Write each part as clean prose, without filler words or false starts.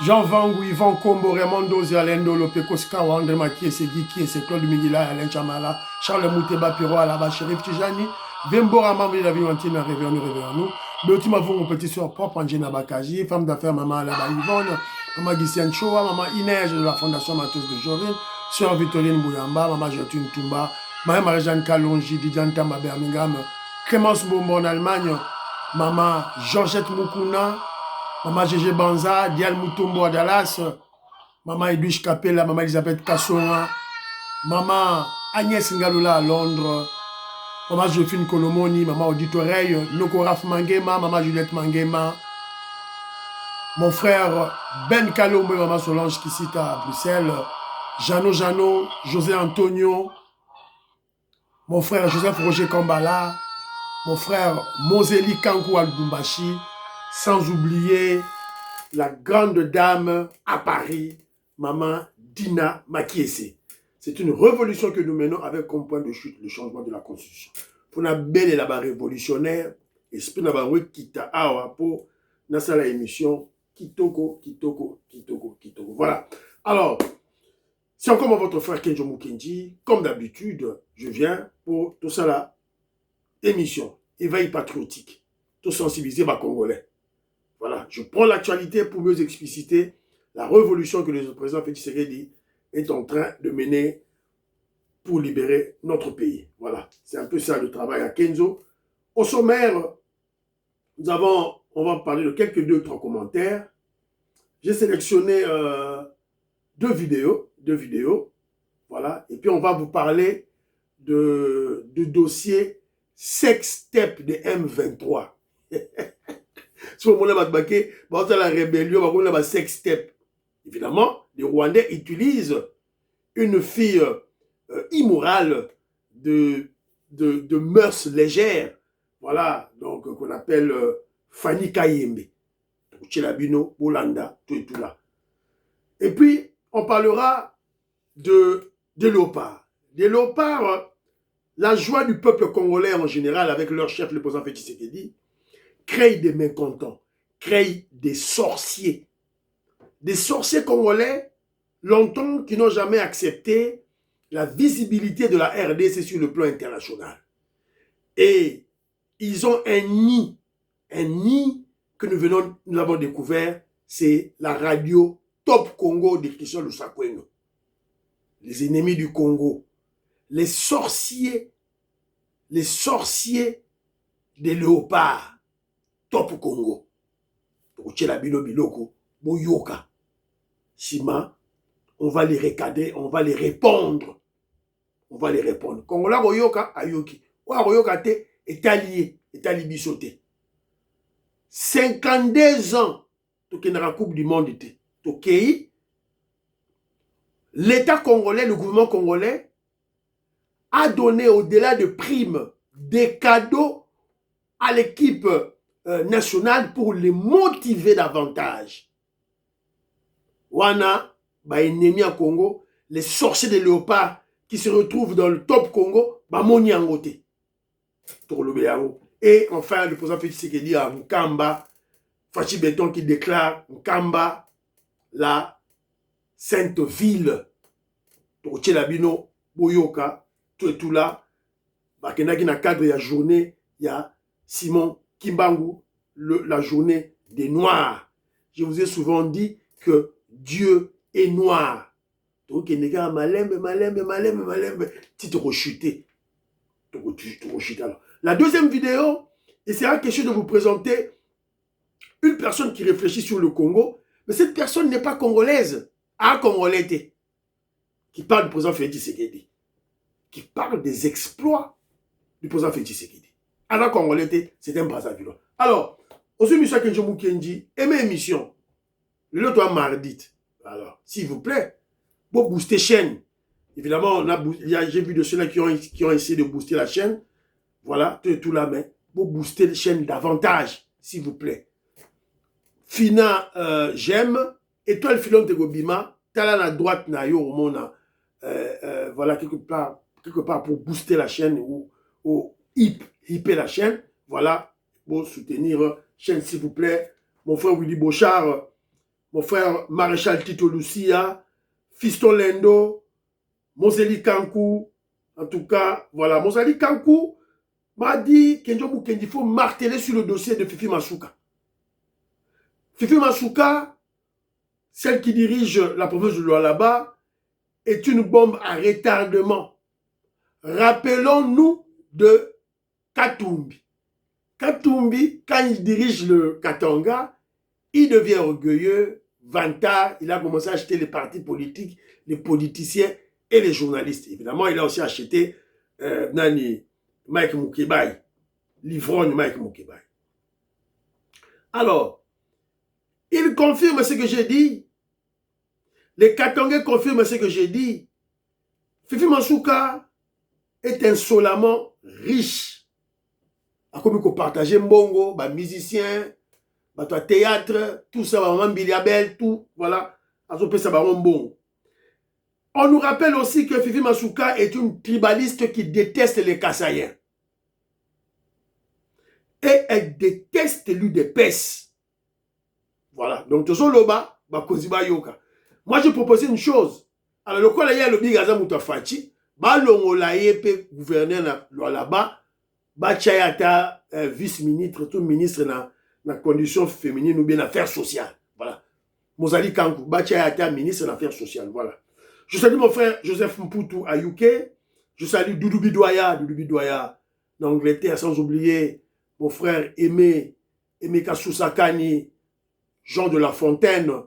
Jean Vangu, Yvan Kombo, Raymond Dozi, Alain Dolo, Pekoska, André Maki, Guy Kiese, Claude Miguila, Alain Chamala, Charles Mouteba, Piro, Alaba, Chérif Tijani, Vembora, Mambi, la Vivantine, réveillons-nous. Beautima, mon petit soeur propre, Angina Bakaji, femme d'affaires, maman Alaba Yvonne, maman Gisène Choa, maman Inès de la Fondation Matos de Jorine, sœur Victorine Bouyamba, maman Gertrude Toumba, maman Marie-Jeanne Kalonji, Didiane Tamba Birmingham, Clémence Bombo en Allemagne, maman Georgette Moukouna, maman Gégé Banza, Dial Moutombo à Dallas, maman Edwige Capella, maman Elisabeth Kassonga, maman Agnès Ngaloula à Londres, maman Josephine Kolomoni, maman Auditoreille, Noko Raf Mangema, maman Juliette Mangema, mon frère Ben Kalombe, maman Solange Kissita à Bruxelles, Jano, José Antonio, mon frère Joseph Roger Kambala, mon frère Moseli Kankou Al-Bumbashi, sans oublier la grande dame à Paris, maman Dina Makiese. C'est une révolution que nous menons avec comme point de chute le changement de la Constitution. Pour la belle et la révolutionnaire, esprit n'a pas kita awa pour dans la émission Kitoko. Voilà. Alors, c'est encore votre frère Kenjo Mukendi. Comme d'habitude, je viens pour tout ça là, émission, éveil patriotique, tout sensibiliser les Congolais. Voilà, je prends l'actualité pour mieux expliciter la révolution que le président Félix Tshisekedi est en train de mener pour libérer notre pays. Voilà, c'est un peu ça le travail à Kenzo. Au sommaire, on va parler de quelques d'autres commentaires. J'ai sélectionné deux vidéos, voilà, et puis on va vous parler du dossier sextape de M23. Si vous voulez la rébellion, vous voulez sextape. Évidemment, les Rwandais utilisent une fille immorale de mœurs légères, voilà, donc qu'on appelle Fanny Kayembe, Chelabino, Bolanda, tout et tout là. Et puis, on parlera de léopards. Des léopards, la joie du peuple congolais en général, avec leur chef, le président Félix Tshisekedi, crée des mécontents, crée des sorciers congolais, longtemps qui n'ont jamais accepté la visibilité de la RDC sur le plan international. Et ils ont un nid que nous avons découvert, c'est la radio Top Congo de Christian Lusakweno. Les ennemis du Congo, les sorciers des léopards, Top Congo. Biloko, Boyoka. Sima, on va les recadrer, on va les répondre. Kongola Boyoka, Ayoki. Wa Boyoka te, est allié bisoté. 52 ans, toke na Coupe du Monde te. Tokei, l'État congolais, le gouvernement congolais, a donné au-delà de primes des cadeaux à l'équipe nationale pour les motiver davantage. Wana, ennemi à Congo, les sorciers des léopards qui se retrouvent dans le Top Congo, moni angote. Et enfin, le président Félix Tshisekedi à Mukamba, Fachi Beton qui déclare Mukamba la sainte ville. Tochelabino, Boyoka, tout et tout là. Bakenaki na cadre ya journée, ya Simon Kimbangu, la journée des Noirs. Je vous ai souvent dit que Dieu est noir. Donc, il y a malembe, tu rechuté. La deuxième vidéo, il sera question de vous présenter une personne qui réfléchit sur le Congo, mais cette personne n'est pas congolaise, congolais, qui parle du président Félix Tshisekedi, qui parle des exploits du président Félix Tshisekedi. Congolais, c'est un Brazzaville. Alors, aujourd'hui, M. Kenjo Mukendi, aimez l'émission. Le doigt mardi. Alors, s'il vous plaît, pour booster chaîne. Évidemment, j'ai vu de ceux-là qui ont essayé de booster la chaîne. Voilà, tout là, mais pour booster la chaîne davantage, s'il vous plaît. Fina, j'aime. Étoile Filon de Gobima. T'as la droite, na yo, voilà, quelque part pour booster la chaîne ou hyper la chaîne. Voilà, pour soutenir la chaîne, s'il vous plaît. Mon frère Willy Bochard, mon frère Maréchal Tito Lucia, Fiston Lendo, Moseli Kankou. En tout cas, voilà, Moseli Kankou m'a dit qu'il faut marteler sur le dossier de Fifi Masuka. Fifi Masuka, celle qui dirige la province de Lualaba, est une bombe à retardement. Rappelons-nous de Katumbi. Katumbi, quand il dirige le Katanga, il devient orgueilleux, vantard, il a commencé à acheter les partis politiques, les politiciens et les journalistes. Évidemment, il a aussi acheté Mike Mukebai, l'ivrogne Mike Mukebai. Alors, il confirme ce que j'ai dit. Les Katangais confirment ce que j'ai dit. Fifi Masuka est insolemment riche. A comme il partager mbongo, bah musicien, bah toi théâtre, tout ça, bah maman Biliabel, tout, voilà. Ça bon. On nous rappelle aussi que Fifi Masuka est une tribaliste qui déteste les Kassaïens. Et elle déteste l'UDPS. Voilà. Donc, tout ça, là-bas, bah Koziba Yoka. Moi, je propose une chose. Alors, le quoi, il y a le Bigaza Moutafachi, bah l'ongola yepe gouverneur là-bas, bah chayata vice-ministre, tout ministre na condition féminine ou bien affaires sociales. Voilà. Mozali Kankou, bah chayata ministre d'affaires sociales. Voilà. Je salue mon frère Joseph Mputu à UK. Je salue Doudou Bidoya d'Angleterre, sans oublier mon frère Aimé Kassousakani, Jean de la Fontaine,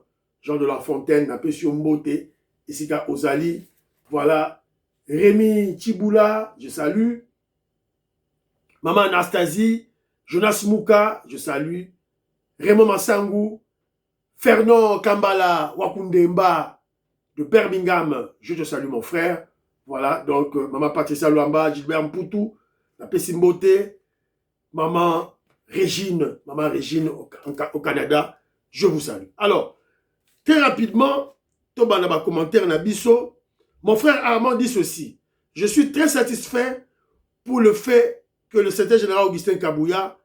Napesio Mbote, Isika Ozali, voilà, Rémi Chiboula, je salue, Maman Anastasie, Jonas Mouka, je salue, Raymond Massangou, Fernand Kambala Wakundemba de Birmingham, je te salue mon frère, voilà, donc Maman Patricia Luamba, Gilbert Mputu, Napesi Mbote, Maman Régine au Canada, je vous salue. Alors, très rapidement, Tobanaba commentaire Nabiso, mon frère Armand dit ceci. Je suis très satisfait pour le fait que le secrétaire général Augustin Kabouya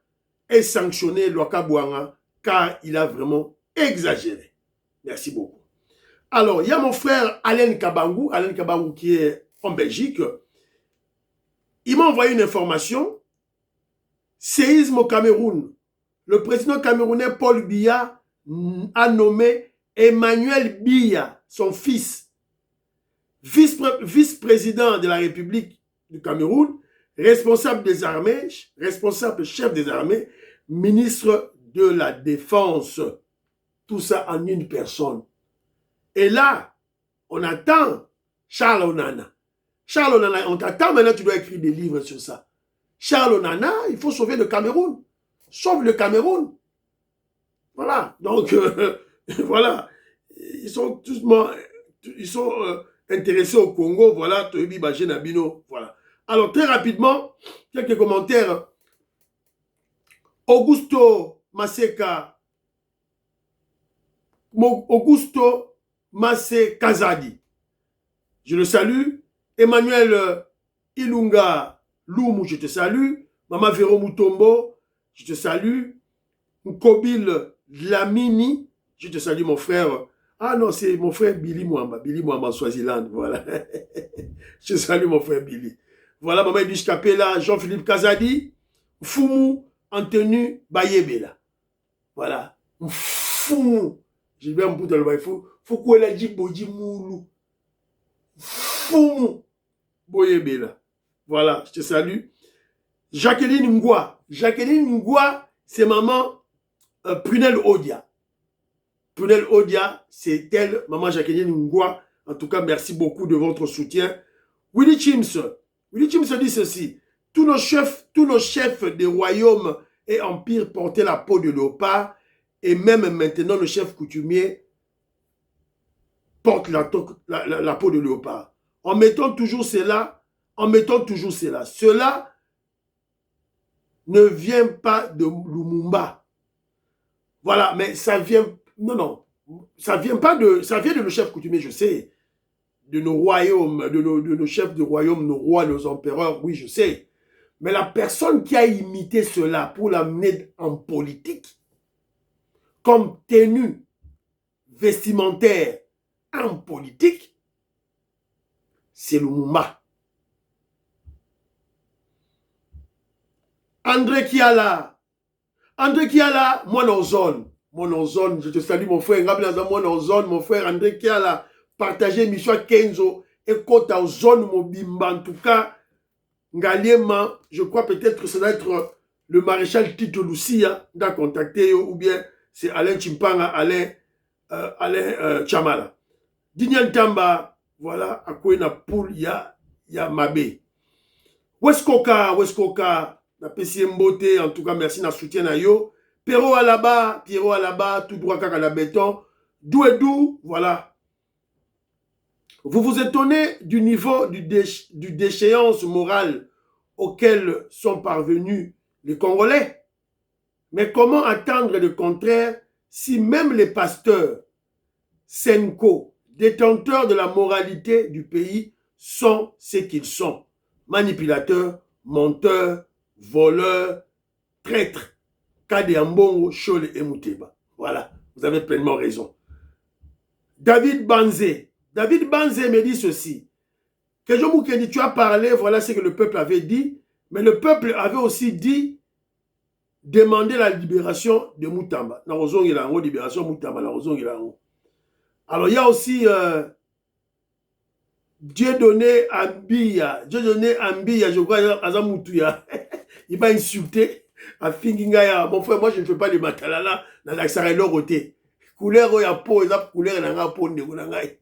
ait sanctionné Loaka Bouanga car il a vraiment exagéré. Merci beaucoup. Alors, il y a mon frère Alain Kabangou qui est en Belgique. Il m'a envoyé une information. Séisme au Cameroun. Le président camerounais Paul Biya a nommé Emmanuel Biya, son fils, vice-président de la République du Cameroun, responsable des armées, responsable chef des armées, ministre de la Défense. Tout ça en une personne. Et là, on attend Charles Onana. Charles Onana, on t'attend maintenant, tu dois écrire des livres sur ça. Charles Onana, il faut sauver le Cameroun. Sauve le Cameroun. Voilà. Donc, voilà. Ils sont intéressés au Congo. Voilà. Voilà. Alors, très rapidement, quelques commentaires. Augusto Massé Kazadi. Je le salue. Emmanuel Ilunga Loumou, je te salue. Maman Véro Moutombo, je te salue. Nkobil Lamini, je te salue mon frère. Ah non, c'est mon frère Billy Mwamba, Swaziland, voilà. Je salue mon frère Billy. Voilà, Maman Edwige Kapela, Jean-Philippe Kazadi, Foumou, Antenu Bayebela. Voilà. Foumou. Gilbert Mpouta le Baïfou. Foukwela Djiboji Moulou. Foumou. Boyebela. Voilà, je te salue. Jacqueline Ngoua. Jacqueline Ngoua, c'est maman Prunelle Odia. Prunelle Odia, c'est elle, maman Jacqueline Ngoua. En tout cas, merci beaucoup de votre soutien. Willy Chims. Willy Chims dit ceci. Tous nos chefs des royaumes et empires portaient la peau de léopard. Et même maintenant, le chef coutumier porte la peau de léopard. En mettant toujours cela, cela ne vient pas de Lumumba. Voilà, mais ça vient, non, ça vient de nos chefs coutumiers, je sais, de nos royaumes, de nos chefs de royaume, nos rois, nos empereurs, oui, je sais. Mais la personne qui a imité cela pour l'amener en politique, comme tenue vestimentaire en politique, c'est Lumumba. André Kiala, mon ozone, je te salue mon frère, mon ozone, mon frère André Kiala, partagez mission Kenzo, et kota ozone mobimba, en tout cas, Ngaliema, je crois peut-être que ça doit être le maréchal Tito Lucia, d'a contacté, ou bien c'est Alain Chimpanga, Alain Chamala. Dinyan Tamba, voilà, à quoi na poule, ya Mabé. Weskoka, na PC Mbote, en tout cas, merci, na soutien na yo. Pierrot Alaba, tout droit kaka la béton. Douedou, voilà. Vous vous étonnez du niveau du déchéance morale auquel sont parvenus les Congolais. Mais comment attendre le contraire si même les pasteurs, Senko, détenteurs de la moralité du pays, sont ce qu'ils sont? Manipulateurs, menteurs, voleurs, traîtres. Kade Ambongo, Chole et Mouteba. Voilà, vous avez pleinement raison. David Banzé me dit ceci. Que Mukendi, tu as parlé, voilà ce que le peuple avait dit, mais le peuple avait aussi dit demander la libération de Moutamba. Libération Moutamba, alors il y a aussi Dieudonné Ambia, je crois, Azamoutuya, il m'a insulté. A Fingingaya, mon frère, moi je ne fais pas de matalala dans la sareloroté. Couleur ou ya peau, et la couleur n'a pas de ngai.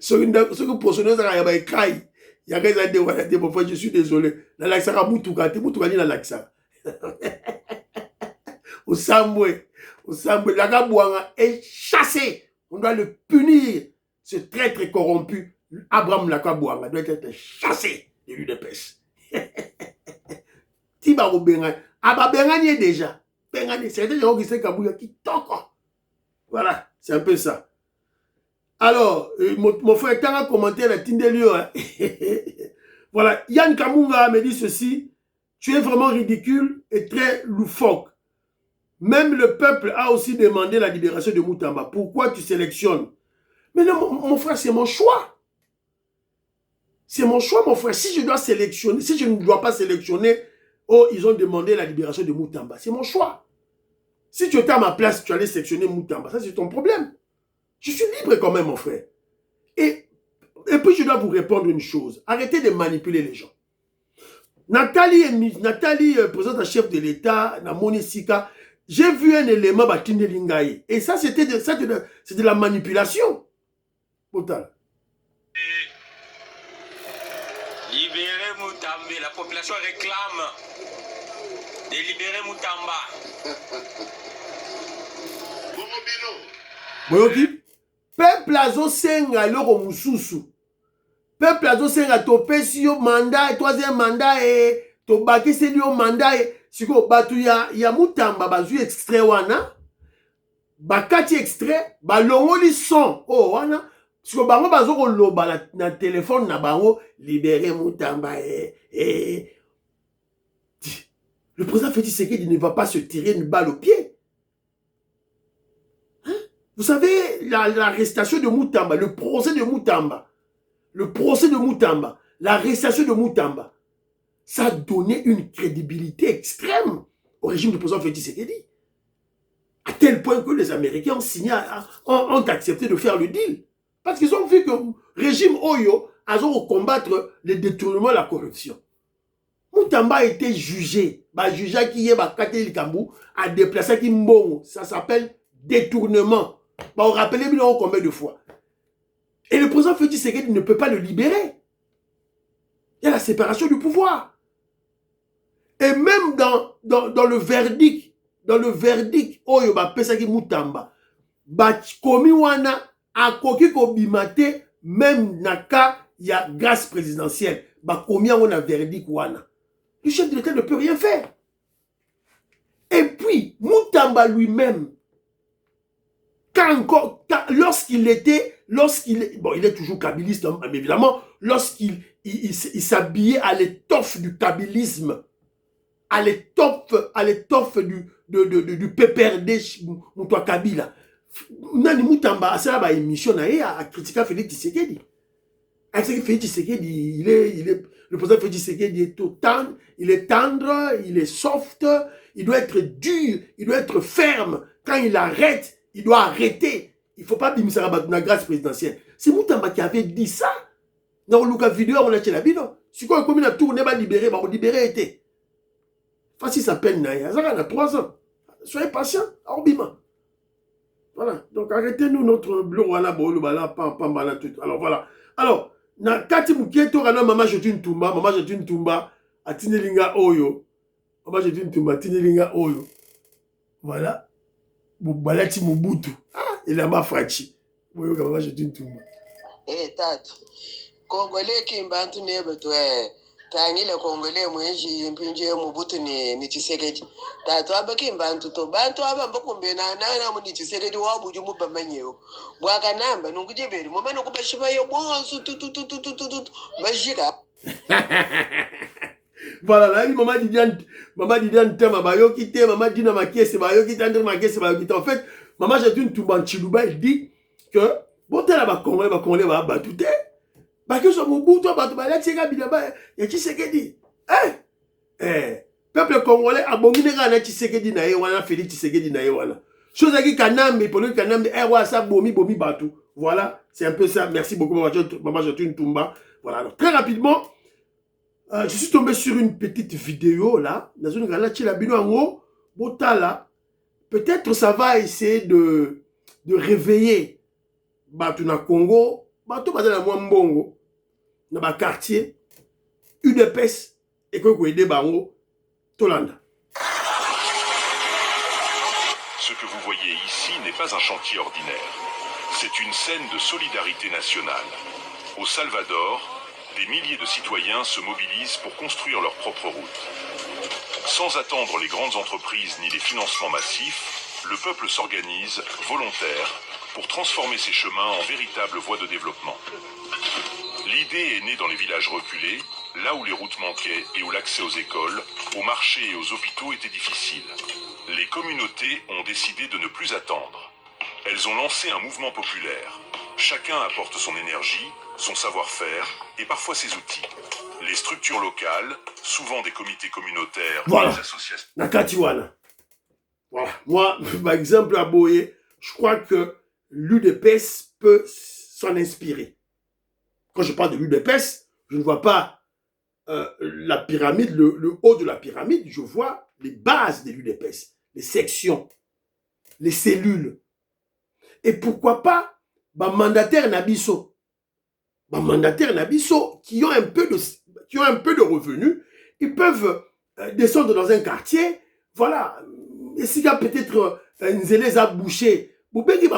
Ce que pour ce nom, il y a des cailles. Il y a des années, mon frère, je suis désolé. Dans la sara Moutouka, dit dans la sara. Au Samboué, la Gabouanga est chassé. On doit le punir. Ce traître corrompu, Abraham Lakabouanga, doit être chassé de l'UDPS. Tiba Benga, Aba Bengani déjà. Bengani, c'est des gens qui sont Kabouya qui toquent. Voilà, c'est un peu ça. Alors, mon frère, quand on a commenté la Tindelio, voilà, Yann Kamunga me dit ceci: tu es vraiment ridicule et très loufoque. Même le peuple a aussi demandé la libération de Moutamba. Pourquoi tu sélectionnes? Mais non, mon frère, c'est mon choix. C'est mon choix, mon frère. Si je dois sélectionner, si je ne dois pas sélectionner, oh, ils ont demandé la libération de Moutamba. C'est mon choix. Si tu étais à ma place, tu allais sélectionner Moutamba. Ça, c'est ton problème. Je suis libre quand même, mon frère. Et puis, je dois vous répondre une chose. Arrêtez de manipuler les gens. Nathalie, présidente chef de l'État, na Monisika, j'ai vu un élément Batinde Lingaï. Et ça, c'était de la manipulation. Total. Libérez Moutamba. La population réclame de libérer Moutamba. Boyoki, peuple azo senga loko mususu. Peuple azo senga topesi yo mandat, troisième mandat et tobaki seli yo mandat et siko batu ya Moutamba bazu extrait wana. Bakati extrait, balongoli son. Oh wana. Siko bango bazo ko loba na téléphone na bango libérer Moutamba et le président Félix Tshisekedi ne va pas se tirer une balle au pied. Hein? Vous savez, l'arrestation de Moutamba, le procès de Moutamba, l'arrestation de Moutamba, ça a donné une crédibilité extrême au régime du président Félix Tshisekedi. À tel point que les Américains ont accepté de faire le deal. Parce qu'ils ont vu que le régime Oyo a combattre le détournement et la corruption. Moutamba a été jugé. Jugé qui est Katel Kambou a déplacé qui Mbongo. Ça s'appelle détournement. On rappelle bien combien de fois. Et le président Félix Tshisekedi ne peut pas le libérer. Il y a la séparation du pouvoir. Et même dans le verdict, Oyo Pesaki Moutamba, komi wana a koki ko bimate même naka ya grâce présidentielle. Combien on a verdict wana. Le chef de l'État ne peut rien faire. Et puis, Moutamba lui-même, lorsqu'il il est toujours kabbyliste, mais évidemment, lorsqu'il s'habillait à l'étoffe du kabylisme, à l'étoffe du PPRD Moutoua Kabila, Nani Moutamba, c'est là émission à critiquer Félix Tshisekedi. Félix Tshisekedi, le président Félix Tshisekedi est tendre, il est tendre, il est soft, il doit être dur, il doit être ferme. Quand il arrête, il doit arrêter. Il ne faut pas bimisa la grâce présidentielle. C'est Moutamba qui avait dit ça. Dans le vidéo, on a dit la bino. Si quoi, comme il a tourné, va libérer, va libérer été. Facile sa peine, ça a 3 ans. Soyez patient, Orbima. Voilà. Donc arrêtez-nous notre bureau à la boule, alors voilà. Alors, na kati muketo kana mama Jotune Tumba, atinelinga oyo. Mama Jotune Tumba, atinelinga oyo. Voilà. Balati Mobutu. Ah, il a ma fachi. Voyez comme Mama Jotune Tumba. Eh, tatu. Congolais qui mbantu nebe to tangile Congolais mwenji mpinje Mobutu ni Tshisekedi. Tatu abaki mbantu to bantu abamba kumbe na mu Tshisekedi wabuju mubamanyeo. Bwaka namba nungujeberi mama nokubashiba yo bonsu tu bashika. Voilà, là, maman Didiane Tema, Bayoki Te, maman Dina Makiese, Bayoki Andre Makiese, Bayoki Te. En fait, maman Jotune Tumba Chiluba, il dit que, bon, t'es là, Congolais, va battre tout. Parce que son Mobutu, il y a Tshisekedi. Peuple congolais, abongine na Tshisekedi na yewana, Félix Tshisekedi na yewana. Chose qui Kanambe, pour lui Kanambe, ça, bomi, batou. Voilà, c'est un peu ça. Merci beaucoup, maman Jotune Tumba. Voilà, alors, très rapidement, je suis tombé sur une petite vidéo là. Dans une gala, peut-être ça va essayer de réveiller Batuna Congo, Batou Bazana Mwambongo, dans le quartier, UDPS, et que vous aidez Bango, Tolanda. Ce que vous voyez ici n'est pas un chantier ordinaire. C'est une scène de solidarité nationale. Au Salvador, des milliers de citoyens se mobilisent pour construire leur propre route. Sans attendre les grandes entreprises ni les financements massifs, le peuple s'organise, volontaire, pour transformer ces chemins en véritables voies de développement. L'idée est née dans les villages reculés, là où les routes manquaient et où l'accès aux écoles, aux marchés et aux hôpitaux était difficile. Les communautés ont décidé de ne plus attendre. Elles ont lancé un mouvement populaire. Chacun apporte son énergie, son savoir-faire et parfois ses outils. Les structures locales, souvent des comités communautaires, voilà. Des associations... Nakatiwana. Voilà. Moi, par exemple, à Boye, je crois que l'UDPS peut s'en inspirer. Quand je parle de l'UDPS, je ne vois pas la pyramide, le haut de la pyramide, je vois les bases de l'UDPS, les sections, les cellules. Et pourquoi pas mandataires Nabiso. Mandataires Nabiso qui ont un peu de revenus, ils peuvent descendre dans un quartier, voilà, et s'il y a peut-être une zélèse à boucher, vous pouvez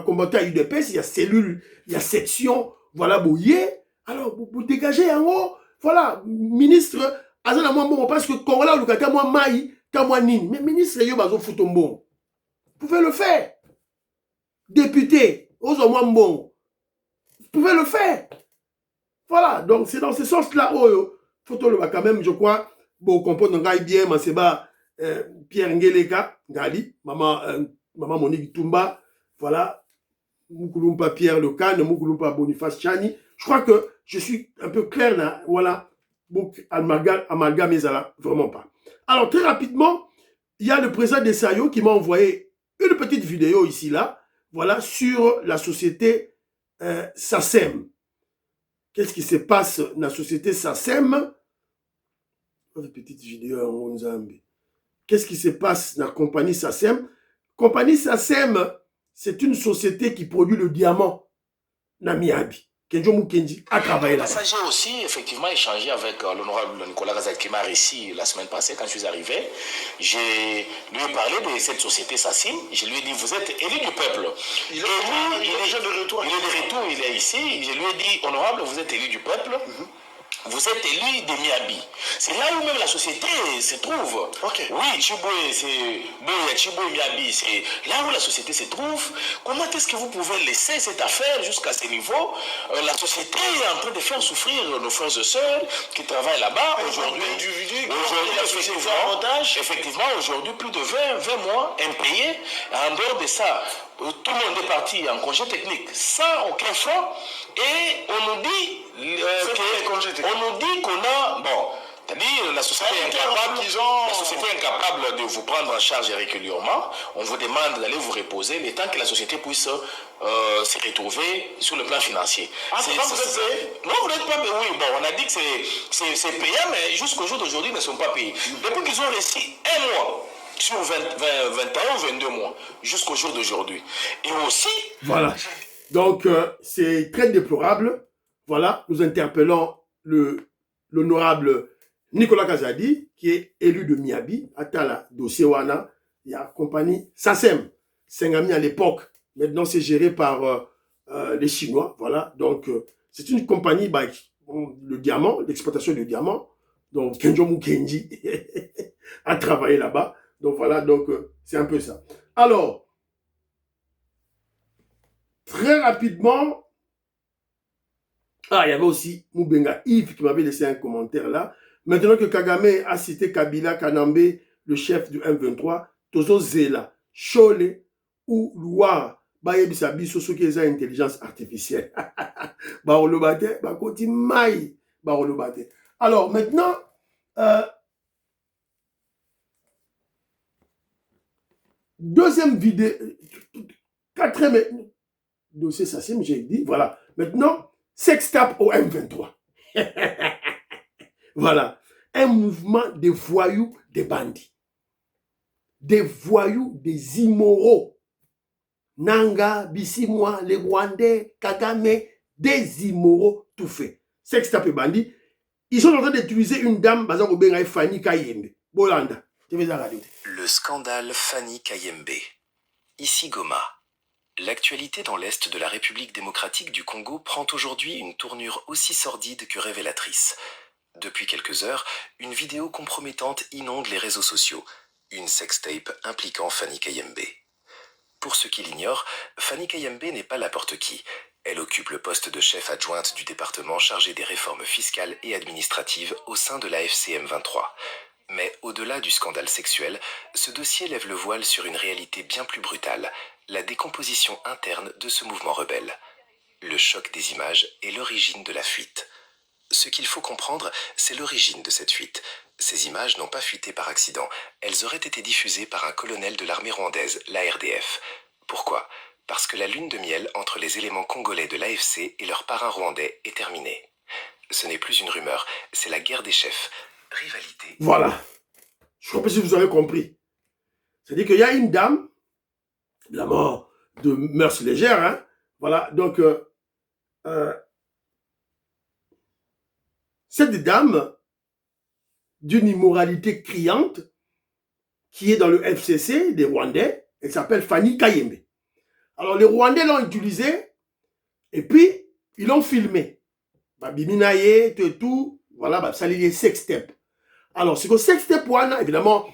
combattre à UDPS, il y a cellules, il y a section, voilà, bouillé, alors vous dégagez en haut, voilà, ministre, parce que Congolais, le cas, moi, maï, moi, nini, mais ministre, vous pouvez le faire. Député, vous pouvez le faire. Voilà, donc c'est dans ce sens-là, photo le quand même, je crois, bon, comprendre bien, mais c'est pas Pierre Ngeleka, Gali, maman Monique Tumba, voilà, Moukoulumpa Pierre Lecan, Moukoulumpa Boniface Chani. Je crois que je suis un peu clair là, voilà, amalgame Ezala, vraiment pas. Alors, très rapidement, il y a le président des Sayo qui m'a envoyé une petite vidéo ici, là, voilà, sur la société SACEM. Qu'est-ce qui se passe dans la société SACEM? Une petite vidéo en Nzambi. Qu'est-ce qui se passe dans la compagnie SACEM? Compagnie SACEM, c'est une société qui produit le diamant Namiabi. Kenjo Mukendi a travaillé là-bas. J'ai aussi effectivement échangé avec l'honorable Nicolas Gazakimar ici la semaine passée quand je suis arrivé. Je lui ai parlé de cette société SACEM. Je lui ai dit, vous êtes élu du peuple. Il est déjà de retour. Il est de retour, il est ici. Je lui ai dit, honorable, vous êtes élu du peuple. Vous êtes élu de Miabi. C'est là où même la société se trouve. Okay. Oui, Chiboué, c'est Chiboué Miabi, c'est là où la société se trouve. Comment est-ce que vous pouvez laisser cette affaire jusqu'à ce niveau? La société est en train de faire souffrir nos frères et sœurs qui travaillent là-bas. Aujourd'hui, effectivement, aujourd'hui, plus de 20 mois impayés. En dehors de ça, tout le monde est parti en congé technique, sans aucun franc, et on nous dit qu'on a, bon, c'est-à-dire la société est incapable de vous prendre en charge régulièrement, on vous demande d'aller vous reposer le temps que la société puisse se retrouver sur le plan financier. Non, vous n'êtes pas payé, oui, bon, on a dit que c'est payant, mais jusqu'au jour d'aujourd'hui, ils ne sont pas payés. Depuis qu'ils ont reçu un mois, sur 21 ou 22 mois, jusqu'au jour d'aujourd'hui. Et aussi... Voilà. Donc, c'est très déplorable. Voilà, nous interpellons l'honorable Nicolas Kazadi, qui est élu de Miabi, Atala, dossier Wana, il y a compagnie SACEM, Sengami à l'époque. Maintenant, c'est géré par les Chinois. Voilà, donc, c'est une compagnie, bah, le diamant, l'exploitation du diamant. Donc, Kenjomu Kenji a travaillé là-bas. Donc voilà, donc c'est un peu ça. Alors, très rapidement, il y avait aussi Moubenga Yves qui m'avait laissé un commentaire là. Maintenant que Kagame a cité Kabila Kanambe, le chef du M23, Tozo Zela, Chole ou Loire, Bayebisa Biso, ceux qui ont intelligence artificielle. Barolobate, Bakoti Maï, Barolobate. Alors maintenant, deuxième vidéo, quatrième dossier SACEM, j'ai dit, voilà. Maintenant, sextape au M23. Voilà. Un mouvement de voyous, des bandits. Des voyous, des immoraux. Nanga, Bissimwa, les Rwandais, Kagame, des immoraux tout fait. Sextape et bandits. Ils sont en train d'utiliser une dame, Bazar Obenga et Fanny Kayembe. Bolanda. Le scandale Fanny Kayembe. Ici Goma. L'actualité dans l'Est de la République démocratique du Congo prend aujourd'hui une tournure aussi sordide que révélatrice. Depuis quelques heures, une vidéo compromettante inonde les réseaux sociaux. Une sextape impliquant Fanny Kayembe. Pour ceux qui l'ignorent, Fanny Kayembe n'est pas n'importe qui. Elle occupe le poste de chef adjointe du département chargé des réformes fiscales et administratives au sein de la FCM 23. Mais au-delà du scandale sexuel, ce dossier lève le voile sur une réalité bien plus brutale, la décomposition interne de ce mouvement rebelle. Le choc des images est l'origine de la fuite. Ce qu'il faut comprendre, c'est l'origine de cette fuite. Ces images n'ont pas fuité par accident, elles auraient été diffusées par un colonel de l'armée rwandaise, la RDF. Pourquoi ? Parce que la lune de miel entre les éléments congolais de l'AFC et leurs parrains rwandais est terminée. Ce n'est plus une rumeur, c'est la guerre des chefs. Rivalité. Voilà. Je ne sais pas si vous avez compris. C'est-à-dire qu'il y a une dame, évidemment, de mœurs légères, hein. Voilà, donc, cette dame, d'une immoralité criante, qui est dans le FCC des Rwandais, elle s'appelle Fanny Kayembe. Alors, les Rwandais l'ont utilisée, et puis, ils l'ont filmé. Biminaye, tout, voilà, ça les sextape. Alors, c'est que sextape, évidemment,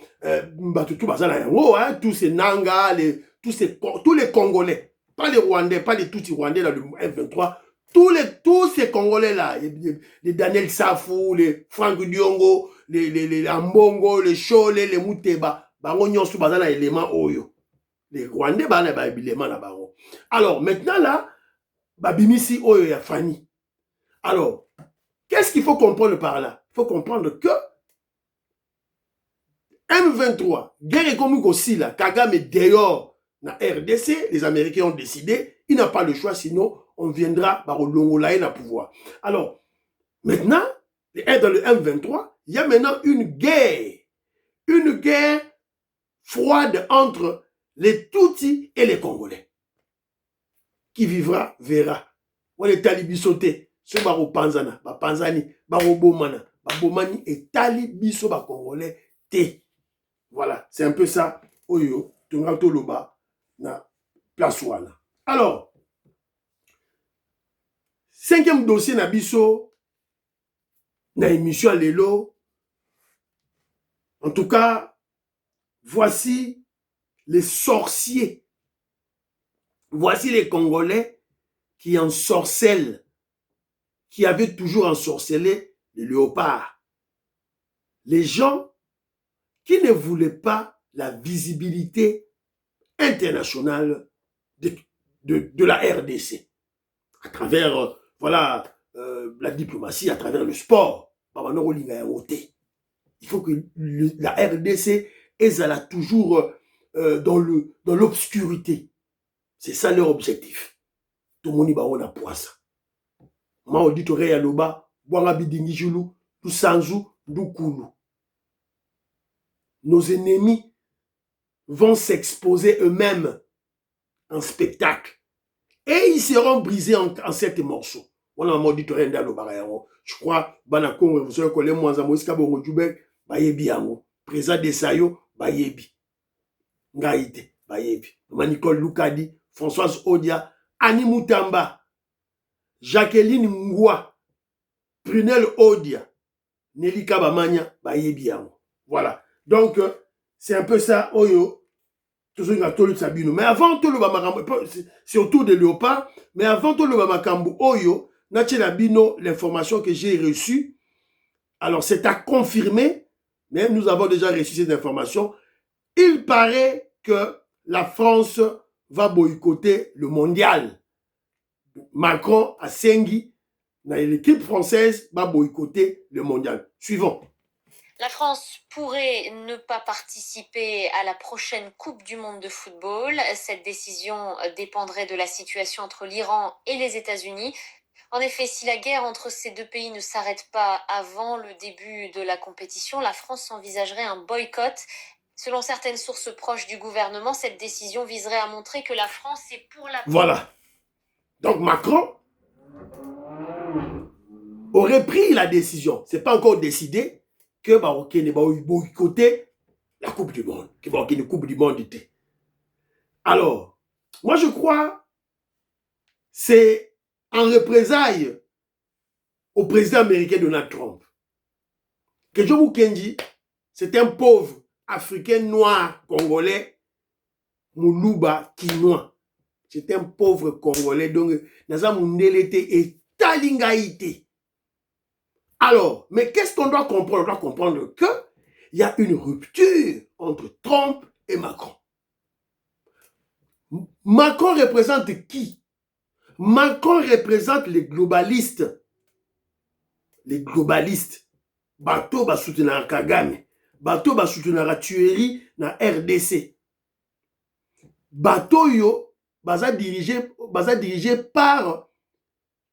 tous ces Nanga, tous les Congolais, pas les Rwandais, pas les Tutsi Rwandais, là, le F23, tous ces Congolais là, les Daniel Safou, les Franck Diongo, les Ambongo, les Chole, les Mouteba, Bangonyon Bazana élément Oyo. Les Rwandais, ba élément là bas. Alors, maintenant là, Bimisi Oyo ya Fanny. Alors, qu'est-ce qu'il faut comprendre par là? Il faut comprendre que M23, guerre comme aussi là, Kagame dehors na RDC, les Américains ont décidé, il n'a pas le choix, sinon on viendra par le Longolaï na pouvoir. Alors, maintenant, dans le M23, il y a maintenant une guerre froide entre les Tutsis et les Congolais. Qui vivra, verra. On est talibisoté. Ce baro Panzana, ba Panzani, baro Bomana, ba Bomani et talibiso ba Congolais té. Voilà, c'est un peu ça. Oyo, Tungato Loba, na place wana. Alors, cinquième dossier na biso, na émission à Lelo. En tout cas, voici les sorciers. Voici les Congolais qui ensorcellent, qui avaient toujours ensorcelé les léopards. Les gens qui ne voulaient pas la visibilité internationale de la RDC. À travers, voilà, la diplomatie, à travers le sport. Il faut que la RDC est toujours dans l'obscurité. C'est ça leur objectif. Tout le monde va pour ça. Ma auditore ya loba, Bwanga Bidingi Julu, Lusanzu, Ndukulu. Nos ennemis vont s'exposer eux-mêmes en spectacle. Et ils seront brisés en 7 morceaux. On a auditore ya loba. Je crois, Banakon, vous savez que les Mwanza Moïska Bongo Djoubek, Bayebi Yango. Président de Sayo, Bayebi. Ngaïte, Bayebi. Nicole Lukadi, Françoise Odia, Annie Moutamba, Jacqueline Ngoua, Prunel Odia, Nelly Kabamania, Bayebi Yango. Voilà. Donc, c'est un peu ça, Oyo. Mais avant tout le Bamakambu, c'est autour de Léopard, mais avant tout le Bamakambu, Oyo, Bino, l'information que j'ai reçue, alors c'est à confirmer, mais nous avons déjà reçu cette information. Il paraît que la France va boycotter le mondial. Macron a Sengi, l'équipe française va boycotter le mondial. Suivant. La France pourrait ne pas participer à la prochaine Coupe du monde de football. Cette décision dépendrait de la situation entre l'Iran et les États-Unis. En effet, si la guerre entre ces deux pays ne s'arrête pas avant le début de la compétition, la France envisagerait un boycott. Selon certaines sources proches du gouvernement, cette décision viserait à montrer que la France est pour la... Voilà. Donc Macron aurait pris la décision. Ce n'est pas encore décidé que Marocain va boycotter la Coupe du Monde. Que Marocain la Coupe du Monde était. Alors, moi je crois c'est en représailles au président américain Donald Trump que Jomo Kenji, c'est un pauvre Africain noir congolais, Moulouba Kinois. C'est un pauvre Congolais, donc Naza Mundelete et Talingaïté. Alors, mais qu'est-ce qu'on doit comprendre? On doit comprendre qu'il y a une rupture entre Trump et Macron. Macron représente qui? Macron représente les globalistes. Les globalistes. Bato va soutenir Kagame. Bato va soutenir la tuerie na RDC. Bato yo baza dirigé par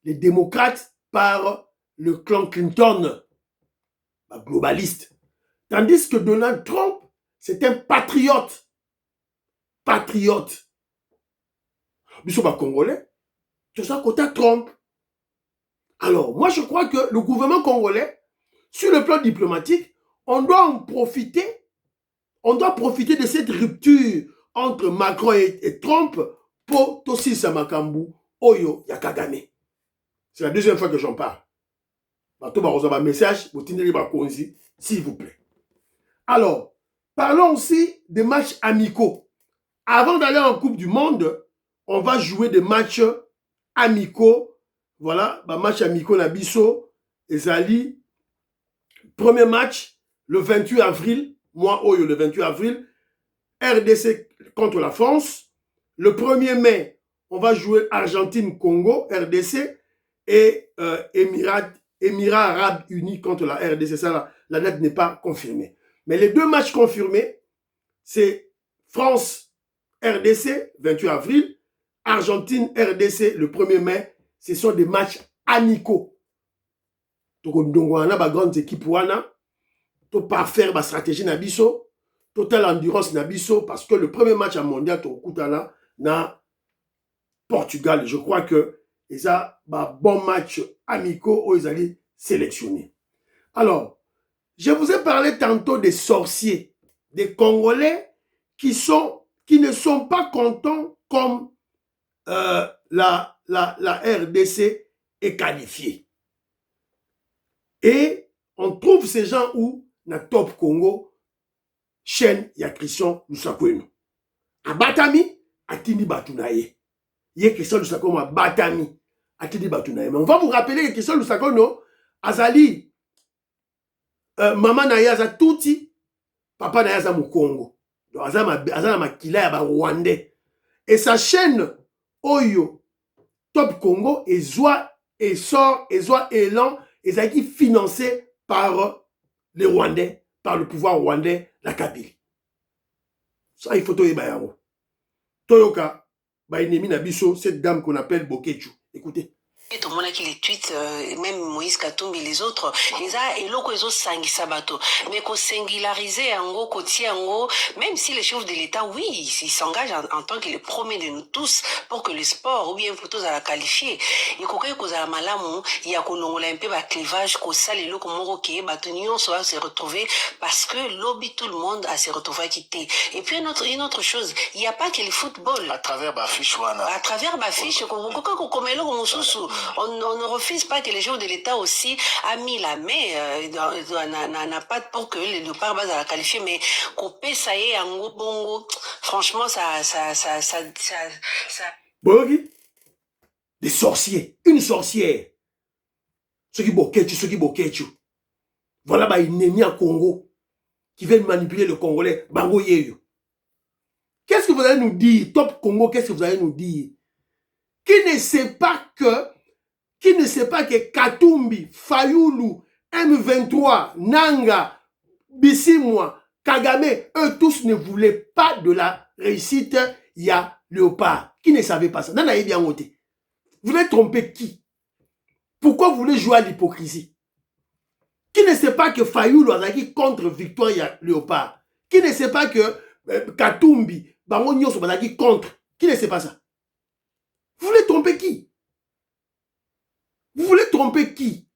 les démocrates, par le clan Clinton, globaliste. Tandis que Donald Trump, c'est un patriote. Patriote. Nous sommes Congolais. C'est ça côté Trump. Alors, moi je crois que le gouvernement congolais, sur le plan diplomatique, on doit en profiter. On doit profiter de cette rupture entre Macron et Trump pour Tossi Samakambu, Oyo, Yakagame. C'est la deuxième fois que j'en parle. Un message, s'il vous plaît. Alors, parlons aussi des matchs amicaux. Avant d'aller en Coupe du Monde, on va jouer des matchs amicaux. Voilà, match amicaux Nabiso, Ezali. Premier match, le 28 avril, moi, Oyo, le 28 avril, RDC contre la France. Le 1er mai, on va jouer Argentine-Congo, RDC, et Émirats Arabes Unis contre la RDC. Ça, la date n'est pas confirmée. Mais les deux matchs confirmés, c'est France-RDC, 28 avril, Argentine-RDC, le 1er mai. Ce sont des matchs amicaux. Donc, on a une grande équipe, on a parfaire la stratégie Nabiso, total endurance Nabiso, parce que le premier match à mondial, na Portugal, je crois que et ça, bon match amicaux où ils allaient sélectionner. Alors, je vous ai parlé tantôt des sorciers, des Congolais qui ne sont pas contents comme la RDC est qualifiée. Et on trouve ces gens où, na Top Congo, chaîne, il y a Christian Lusakwenu. À Batami, à Tindi Batunaye. Il y a Christian Lusakwenu à Batami. Mais on va vous rappeler que Christian Lusakwenu, Azali, maman Nayaza Touti, papa Nayaza Mukongo. Donc, Azali Makila Yaba Rwandais. Et sa chaîne Oyo, Top Congo, et Zoa, et sort, et Zoa élan, et ça qui financé par les Rwandais, par le pouvoir rwandais, la Kabylie. Ça, il faut toyer Bayaro. Toyoka, Bainemi Nabiso, cette dame qu'on appelle Bokechu. Écoutez. Tout le monde qui les tweets, même Moïse Katumbi et les autres, ils ont sangi sabato. Mais qu'on singulariser en gros, côtier en gros, même si les chefs de l'État, oui, ils s'engagent en tant que les premiers de nous tous pour que le sport, ou bien plutôt à la qualifier. Et qu'on ait cause à malamu, il y a qu'on a un peu de clivage, qu'on sale les lots, qu'on ok, l'union soit se retrouver parce que lobby tout le monde a se retrouvé à quitter. Et puis une autre chose, il n'y a pas que le football. À travers ma fiche, à travers ma fiche, qu'on comme on ne refuse pas que les gens de l'État aussi a mis la main, n'a pas pour que les léopards à la qualifier, mais couper ça y est, en gros, bongo, franchement, ça. Bogi, des sorciers, une sorcière. Ceux qui bokechu. Voilà, bah, une ennemie en Congo, qui veulent manipuler le Congolais, Bango Yeyo. Qu'est-ce que vous allez nous dire, Top Congo, qu'est-ce que vous allez nous dire? Qui ne sait pas que Katumbi, Fayoulou, M23, Nanga, Bissimwa, Kagame, eux tous ne voulaient pas de la réussite, il y a Léopard. Qui ne savait pas ça? Nana est bien voté. Vous voulez tromper qui? Pourquoi vous voulez jouer à l'hypocrisie? Qui ne sait pas que Fayoulou a dit contre Victoire, il y a Léopard? Qui ne sait pas que Katumbi, Bango Nyoso a dit contre? Qui ne sait pas ça? Vous voulez tromper qui? Vous voulez tromper qui?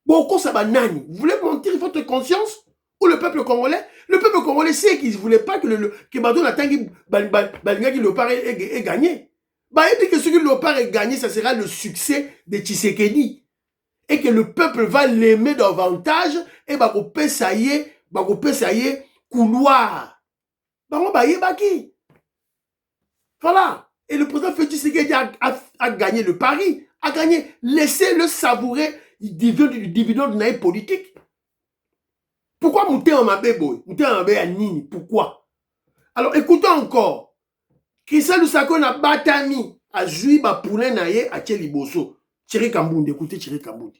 Beaucoup ça va nani. Vous voulez mentir votre conscience? Ou le peuple congolais? Le peuple congolais sait qu'il ne voulait pas que Badou Natangi Balingaki Léopard ait gagné. Bah, il dit que ce que Léopard ait gagné, ça sera le succès de Tshisekedi. Et que le peuple va l'aimer davantage et va couper ça y est, couloir. Bah, on va y baki. Voilà. Et le président Félix Tshisekedi a gagné le pari, a gagné. Laissez-le savourer du dividende de politique. Pourquoi Mouté en Mabé boy? Mouté en Mabé à Nini? Pourquoi? Alors écoutons encore. Christian Lusako na batami a Zui ba poulet naye a Thierry Bosso. Thierry Kambound, écoutez Thierry Kambound.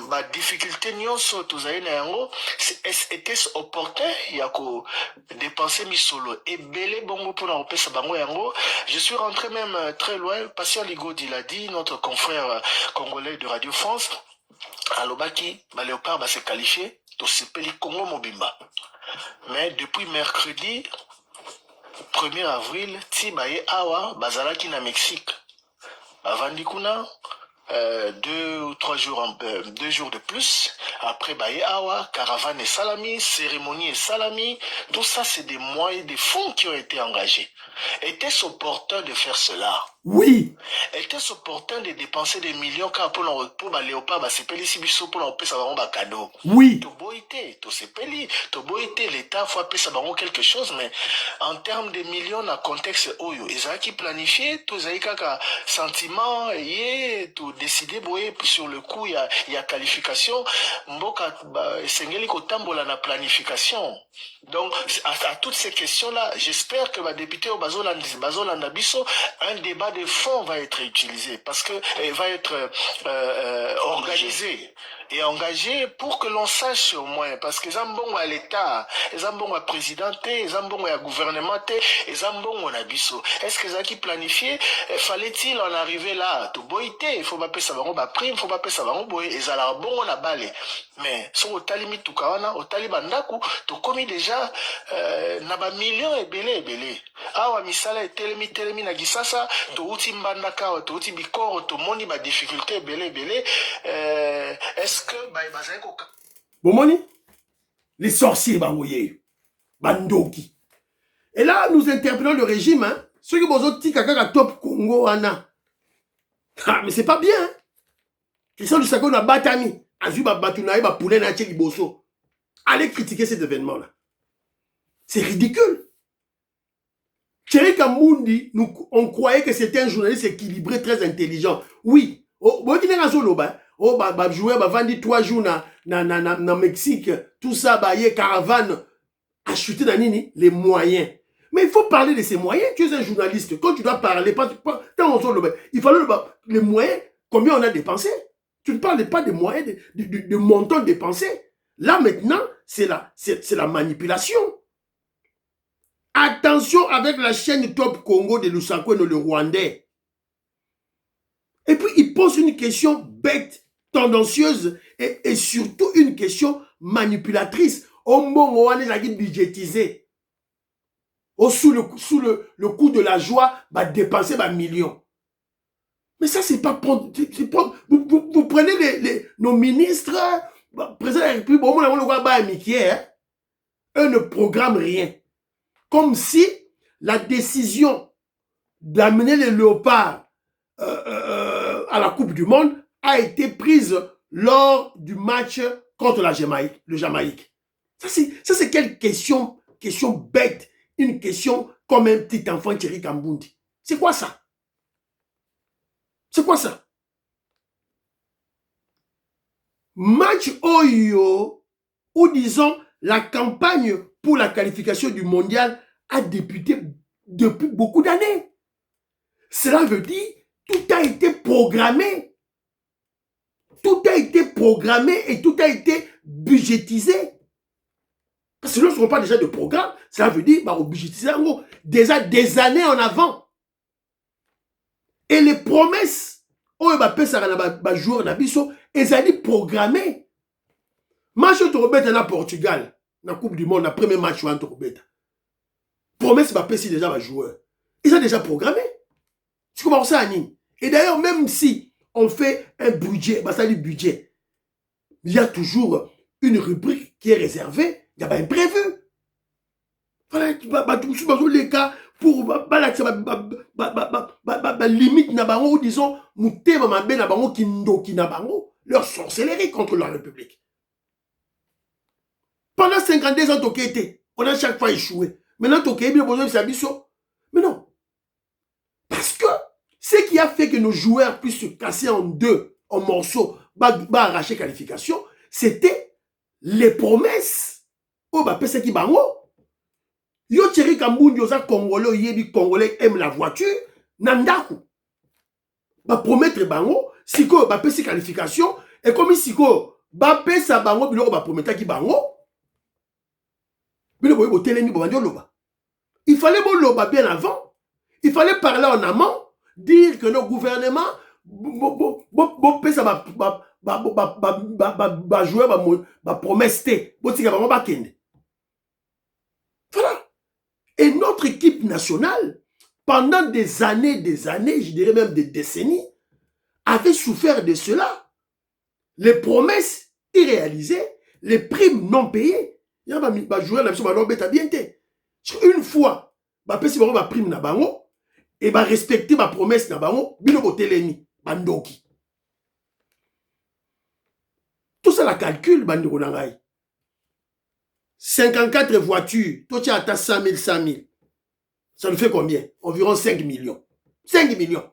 Ma difficulté nyonso tozaï na yango était-ce opportun ya ko dépenser mi solo et belé bongo pour na opesa bango yango. Je suis rentré même très loin. Patient Ligodi l'a dit, notre confrère congolais de Radio France. Alobaki ba Léopard va se qualifier to sepeli Congo Mobimba. Mais depuis mercredi 1er avril Tibaye Awa bazalaki na Mexique. Avandikuna 2 ou 3 jours, 2 jours de plus. Après Baye Awa, caravane et salami, cérémonie et salami, tout ça c'est des moyens, des fonds qui ont été engagés. Était-ce opportun de faire cela? Oui. Était-ce opportun de dépenser des millions car pour Léopard, c'est peli si biso pour l'opé ça va cadeau? Oui. Toboité, toboité, l'État faut appeler ça quelque chose, mais en termes de millions dans contexte oyo, ils ont qui planifié, tous ont kaka sentiment et tout décider sur le coup il y a qualification, mboka sengeli kotambola na planification. Donc à toutes ces questions là, j'espère que ma députée au Bazolanda Bisso, un débat de fond va être utilisé parce que va être organisé et engagé pour que l'on sache au moins, parce que Zambon à l'État, Zambon à présidenté, Zambon à gouvernementé, et Zambon à Bisso. Est-ce que ça qui planifié, fallait-il en arriver là? Tout boité, il faut pas payer ça va prime, il faut pas payer ça va boy, et ça la bon on a balé. Mais sur au talimi tout kawana, au talibandaku, tout commis déjà n'a pas millions et belé. Ah wa misala et telemi na gisasa, tout uti mbandaka, tout uti bikoro, tout moni ba difficulté belé. Est-ce que Bomoni, les sorciers bangoye, bandoki. Et là, nous interpellons le régime, hein. Ceux qui ont dit kaka top Congo ana. Ah, mais c'est pas bien, hein. Christian Lusako na batami, azu ba batunaye ba poulet na Thierry Bosso. Allez critiquer cet événement-là. C'est ridicule. Thierry Kambundi, on croyait que c'était un journaliste équilibré, très intelligent. Oui. Oh, bon, il est dans solo, bah. Oh, bah, jouer, bah, vendu 3 jours na Mexique. Tout ça, bah, y est caravane. Acheter dans nini, les moyens. Mais il faut parler de ces moyens. Tu es un journaliste. Quand tu dois parler, il fallait les moyens, combien on a dépensé. Tu ne parles pas des moyens, de montants dépensés. Là, maintenant, c'est la manipulation. Attention avec la chaîne Top Congo de Lusako, le Rwandais. Et puis, il pose une question bête, tendancieuse, et surtout une question manipulatrice. Au moment où on est budgétisé. Sous le coup de la joie, dépenser millions. Mais ça, c'est pas... Vous prenez nos ministres, président de la République, eux ne programment rien. Comme si la décision d'amener les léopards à la Coupe du Monde a été prise lors du match contre le Jamaïque. Ça, c'est quelle question bête. Une question comme un petit enfant Thierry Kambundi. C'est quoi ça? C'est quoi ça? Match Oyo, ou disons, la campagne pour la qualification du mondial a débuté depuis beaucoup d'années. Cela veut dire tout a été programmé. Tout a été programmé et tout a été budgétisé. Parce que lorsqu'on parle déjà de programme, ça veut dire au budgétisé en gros, déjà des années en avant. Et les promesses, joueur nabiso, elles ont programmé. Match au na Portugal, na Coupe du Monde, na premier match au Torobeta. Promesse si déjà joueur. Ils ont déjà programmé. Tu comprends ça, Annie? Et d'ailleurs, même si on fait un budget, ça dit budget, il y a toujours une rubrique qui est réservée. Il y a un imprévu. Voilà, tous les cas pour limite na bango, disons, moutema mabe na bango kindoki na bango, leur sorcellerie contre la République. Pendant 52 ans, on a chaque fois échoué. Maintenant, il y a besoin de s'abisso. Mais non. Parce que ce qui a fait que nos joueurs puissent se casser en deux, en morceaux, arracher qualification, c'était les promesses. Oh, c'est qui bango. Yo Thierry Kambundi, yosa Congolais, yebi Congolais aime la voiture, nandaku. Promettre bango, siko, pesi qualification, et comme siko, pesa bango, biloko promettre ki bango. Il fallait bon loba bien avant. Il fallait parler en amont, dire que nos gouvernements, pesa joueur, promesse, voilà. Et notre équipe nationale, pendant des années, je dirais même des décennies, avait souffert de cela. Les promesses irréalisées, les primes non payées. Il y a des joueurs qui ont bien été. Une fois, si on a prime na bango, et respecter ma promesse na bango, bino telemi, bandoki. Tout ça la calcul, bandiko nangai. 54 voitures, toi tu as 100 000, 100 000. Ça nous fait combien? Environ 5 millions. 5 millions.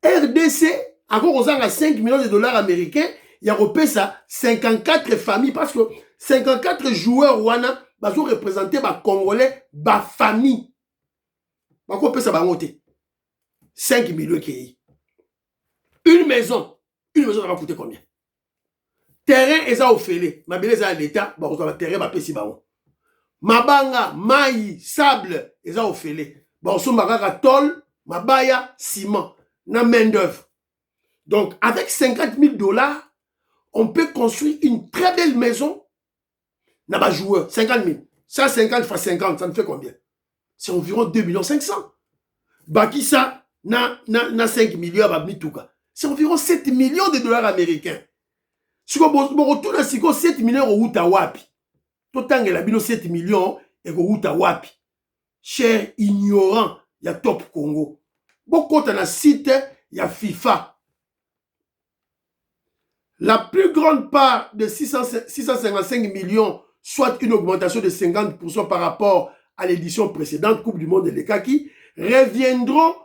RDC, encore on a 5 millions de dollars américains, il y a repé ça 54 familles, parce que 54 joueurs wana, ils ont représenté les Congolais, les familles. Ils ont ça 5 millions qui Une maison ça va coûter combien? Terrain, ils ont offert. Ma belle, à l'État, terrain, va payer. Mabanga, maï, sable, ils ont offert. Tol, mabaya, ciment, na main-d'œuvre. Donc, avec 50 000 $, on peut construire une très belle maison. Na joueur, 50 000. 150 fois 50, ça me fait combien? C'est environ 2 500 000. Baki ça, na 5 millions, c'est environ 7 millions de dollars américains. Si on retourne à 7 millions au wapi. Tout le temps, il y a 7 millions et au wapi. Cher ignorant, il y a Top Congo. Beaucoup de site, il y a FIFA. La plus grande part de 655 millions, soit une augmentation de 50% par rapport à l'édition précédente, Coupe du Monde de l'Ekaki, reviendront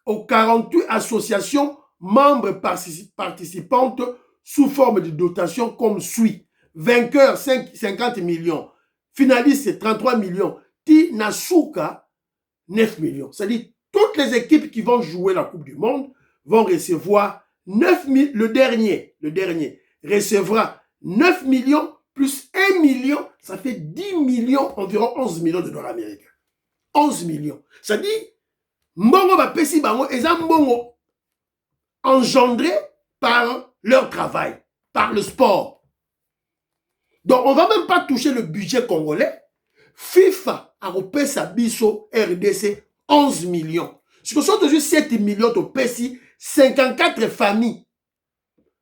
aux 48 associations membres participantes sous forme de dotation comme suit. Vainqueur, 50 millions. Finaliste, 33 millions. ti Nasuka 9 millions. C'est-à-dire, toutes les équipes qui vont jouer la Coupe du Monde vont recevoir 9 millions. Le dernier recevra 9 millions plus 1 million, ça fait 10 millions, environ 11 millions de dollars américains. 11 millions. C'est-à-dire, mbongo bapesi bango, eza mbongo engendré par leur travail, par le sport. Donc, on ne va même pas toucher le budget congolais. FIFA a repayé sa biso RDC 11 millions. Ce que sont toujours 7 millions de PESI, 54 familles.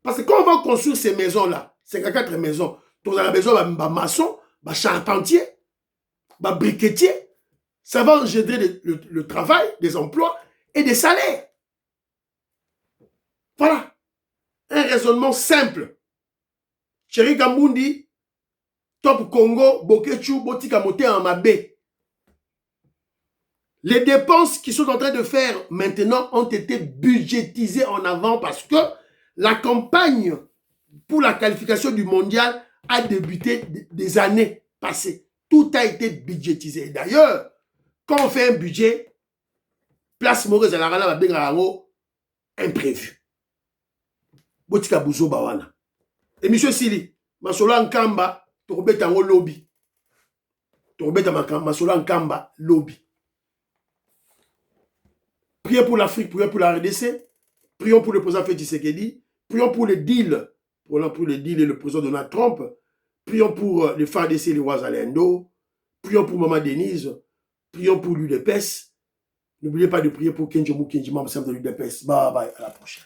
Parce que quand on va construire ces maisons-là, 54 maisons, on a besoin de maçons, de charpentiers, de briquetiers. Ça va engendrer le travail, des emplois et des salaires. Voilà. Un raisonnement simple. Chéri Kambundi, Top Congo, Bokechu, Botika Moté en Mabé. Les dépenses qu'ils sont en train de faire maintenant ont été budgétisées en avant parce que la campagne pour la qualification du mondial a débuté des années passées. Tout a été budgétisé. D'ailleurs, quand on fait un budget, place Maurice Alarana va bien imprévu. Botika Bouzo Bawana. Et monsieur Sili, Masola Nkamba, Torbeta Ngo Lobby. Torbeta Masola Nkamba Lobby. Prions pour l'Afrique, prions pour la RDC, prions pour le président Félix Tshisekedi, prions pour le deal, pour le deal et le président Donald Trump, prions pour les FARDC et les Ouazalendo, prions pour Maman Denise, prions pour l'UDPS. N'oubliez pas de prier pour Kenji Mou Kenji, membre de l'UDPS. Bye bye, à la prochaine.